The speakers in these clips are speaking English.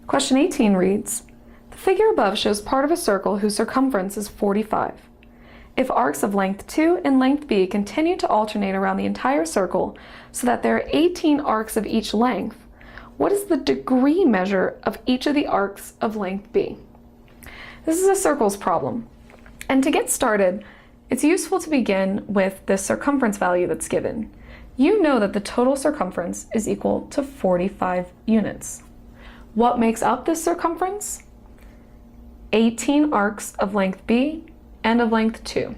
Question 18 reads, the figure above shows part of a circle whose circumference is 45. If arcs of length 2 and length b continue to alternate around the entire circle so that there are 18 arcs of each length, what is the degree measure of each of the arcs of length b? This is a circles problem. And to get started, it's useful to begin with the circumference value that's given. You know that the total circumference is equal to 45 units. What makes up this circumference? 18 arcs of length b and of length 2.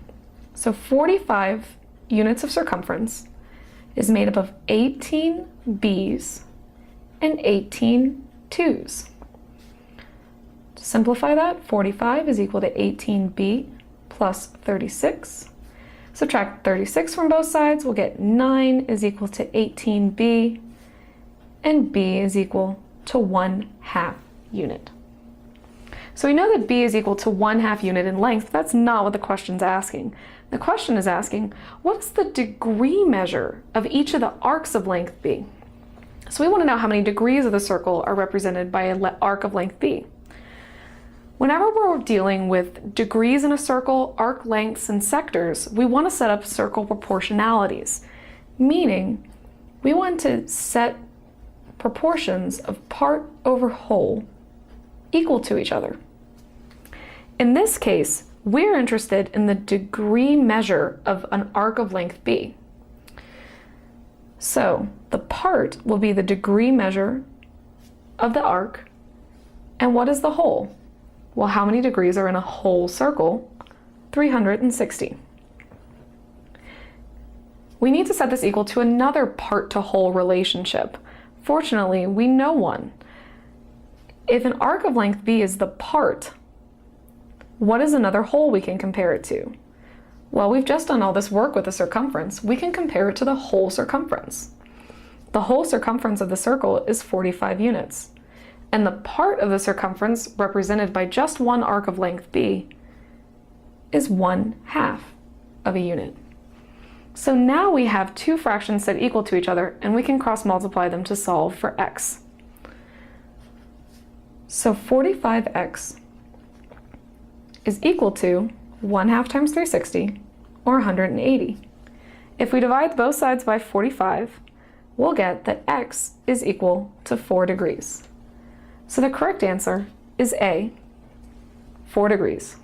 So 45 units of circumference is made up of 18 b's and 18 2's. To simplify that, 45 is equal to 18b plus 36. Subtract 36 from both sides, we'll get 9 is equal to 18b, and b is equal to 1/2 unit. So we know that b is equal to 1/2 unit in length, but that's not what the question's asking. The question is asking, what is the degree measure of each of the arcs of length b? So we want to know how many degrees of the circle are represented by an arc of length b. Whenever we're dealing with degrees in a circle, arc lengths, and sectors, we want to set up circle proportionalities, meaning we want to set proportions of part over whole equal to each other. In this case, we're interested in the degree measure of an arc of length b. So the part will be the degree measure of the arc, and what is the whole? Well, how many degrees are in a whole circle? 360. We need to set this equal to another part to whole relationship. Fortunately, we know one. If an arc of length b is the part, what is another whole we can compare it to? Well, we've just done all this work with the circumference. We can compare it to the whole circumference. The whole circumference of the circle is 45 units. And the part of the circumference represented by just one arc of length b is 1/2 of a unit. So now we have two fractions set equal to each other, and we can cross multiply them to solve for x. So 45x is equal to 1/2 times 360, or 180. If we divide both sides by 45, we'll get that x is equal to 4 degrees. So the correct answer is A, 4 degrees.